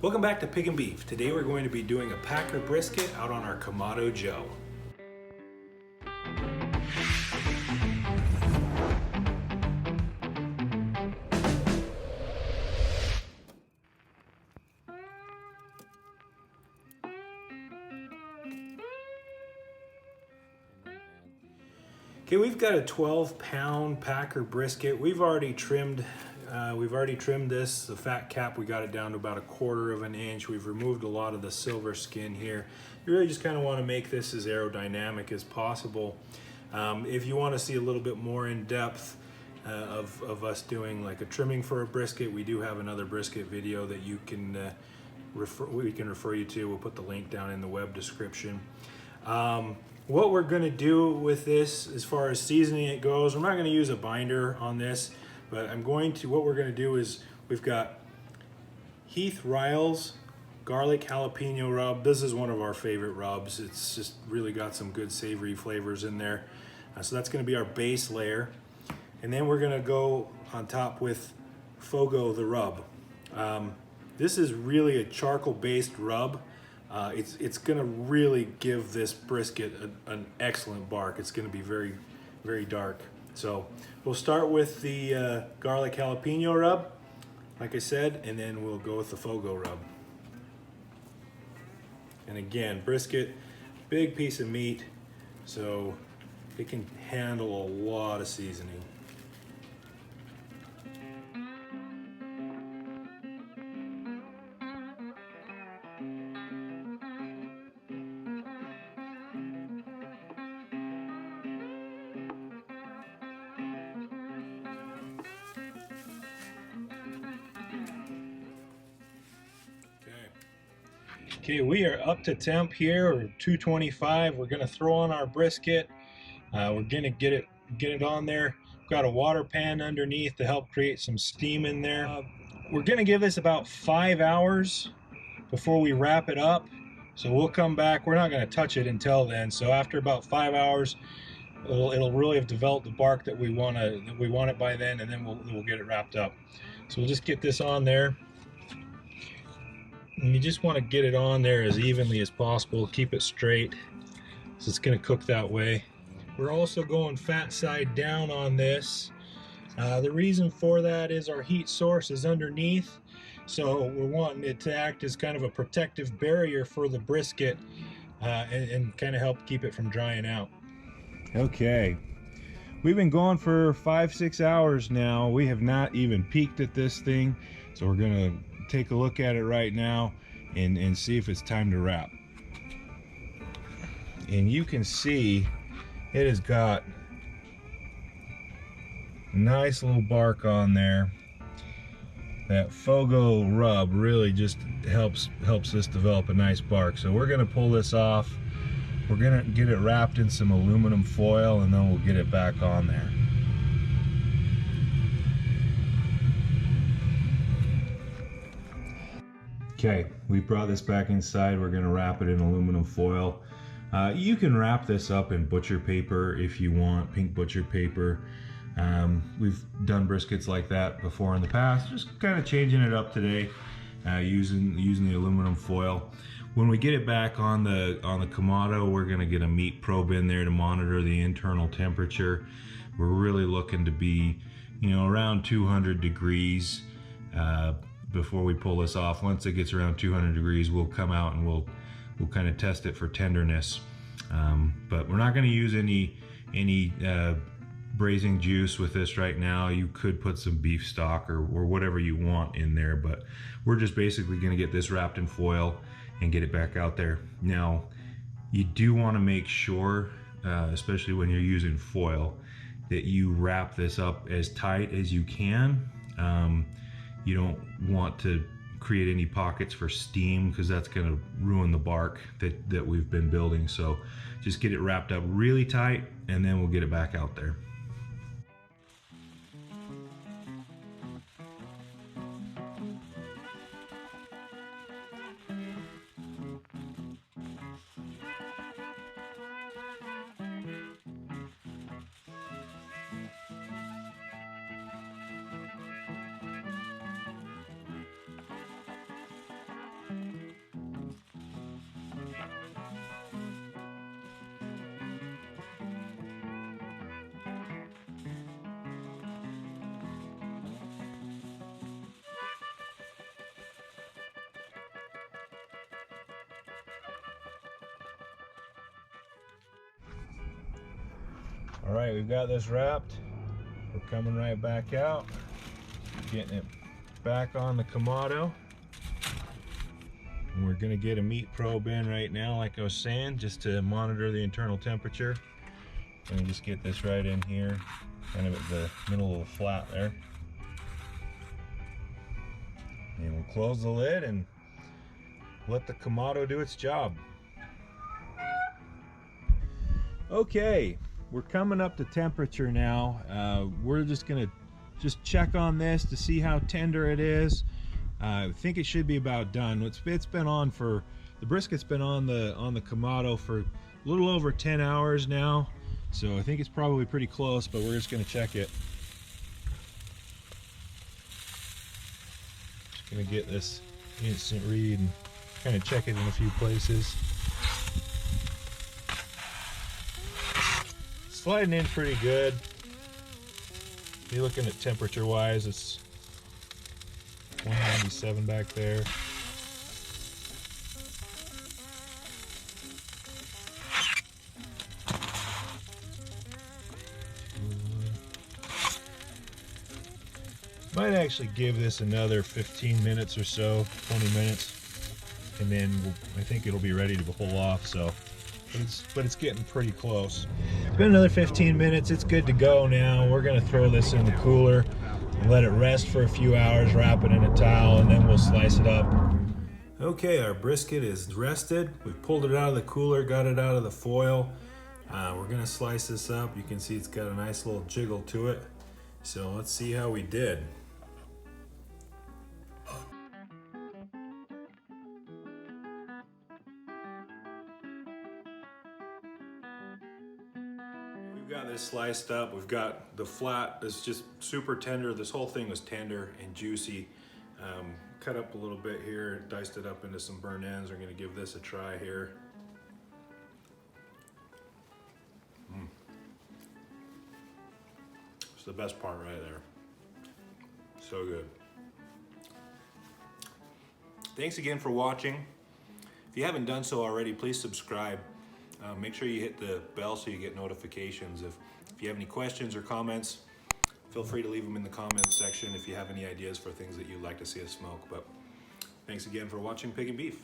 Welcome back to Pig and Beef. Today we're going to be doing a Packer brisket out on our Kamado Joe. Okay, we've got a 12-pound Packer brisket. We've already trimmed this. The fat cap, we got it down to about 1/4 of an inch. We've removed a lot of the silver skin here. You really just kind of want to make this as aerodynamic as possible. If you want to see a little bit more in depth of us doing like a trimming for a brisket, we do have another brisket video that we can refer you to. We'll put the link down in the web description. What we're going to do with this as far as seasoning it goes, we're not going to use a binder on this, but what we're going to do is we've got Heath Ryle's garlic jalapeno rub. This is one of our favorite rubs. It's just really got some good savory flavors in there. So that's going to be our base layer. And then we're going to go on top with Fogo the rub. This is really a charcoal based rub. It's going to really give this brisket an excellent bark. It's going to be very, very dark. So we'll start with the garlic jalapeno rub, like I said, and then we'll go with the Fogo rub. And again, brisket, big piece of meat, so it can handle a lot of seasoning. Okay, we are up to temp here, or 225. We're gonna throw on our brisket. We're gonna get it on there. We've got a water pan underneath to help create some steam in there. We're gonna give this about 5 hours before we wrap it up. So we'll come back. We're not gonna touch it until then. So after about 5 hours, it'll really have developed the bark that we want it by then, and then we'll get it wrapped up. So we'll just get this on there. And you just want to get it on there as evenly as possible. Keep it straight, so it's going to cook that way. We're also going fat side down on this. The reason for that is our heat source is underneath, so we're wanting it to act as kind of a protective barrier for the brisket and kind of help keep it from drying out. Okay, we've been going for 5-6 hours now. We have not even peeked at this thing, so we're gonna take a look at it right now and see if it's time to wrap. And you can see it has got a nice little bark on there. That Fogo rub really just helps this develop a nice bark. So we're gonna pull this off. We're gonna get it wrapped in some aluminum foil, and then we'll get it back on there. Okay, we brought this back inside. We're gonna wrap it in aluminum foil. You can wrap this up in butcher paper if you want, pink butcher paper. We've done briskets like that before in the past, just kind of changing it up today, using the aluminum foil. When we get it back on the Kamado, we're gonna get a meat probe in there to monitor the internal temperature. We're really looking to be, around 200 degrees before we pull this off. Once it gets around 200 degrees, we'll come out and we'll kind of test it for tenderness. But we're not going to use any braising juice with this right now. You could put some beef stock or whatever you want in there, but we're just basically going to get this wrapped in foil and get it back out there. Now, you do want to make sure, especially when you're using foil, that you wrap this up as tight as you can. You don't want to create any pockets for steam, because that's going to ruin the bark that we've been building. So just get it wrapped up really tight, and then we'll get it back out there. All right, we've got this wrapped. We're coming right back out, getting it back on the Kamado. And we're gonna get a meat probe in right now, like I was saying, just to monitor the internal temperature. Let me just get this right in here, kind of at the middle of the flat there. And we'll close the lid and let the Kamado do its job. Okay, we're coming up to temperature now. We're just gonna check on this to see how tender it is. I think it should be about done. It's been on for, the brisket's been on the Kamado for a little over 10 hours now. So I think it's probably pretty close, but we're just gonna check it. Just gonna get this instant read and kind of check it in a few places. Sliding in pretty good. If you're looking at temperature wise, it's 197 back there. Might actually give this another 15 minutes or so, 20 minutes, and then I think it'll be ready to pull off. So, but it's getting pretty close. It's been another 15 minutes. It's good to go now. We're gonna throw this in the cooler and let it rest for a few hours, wrap it in a towel, and then we'll slice it up. Okay, our brisket is rested. We've pulled it out of the cooler, got it out of the foil. We're gonna slice this up. You can see it's got a nice little jiggle to it. So let's see how we did. We've got this sliced up. We've got the flat that's just super tender. This whole thing was tender and juicy. Cut up a little bit here, diced it up into some burnt ends. We're gonna give this a try here. It's the best part right there. So good. Thanks again for watching. If you haven't done so already, please subscribe. Make sure you hit the bell so you get notifications. If you have any questions or comments, feel free to leave them in the comments section if you have any ideas for things that you'd like to see us smoke. But thanks again for watching Pig and Beef.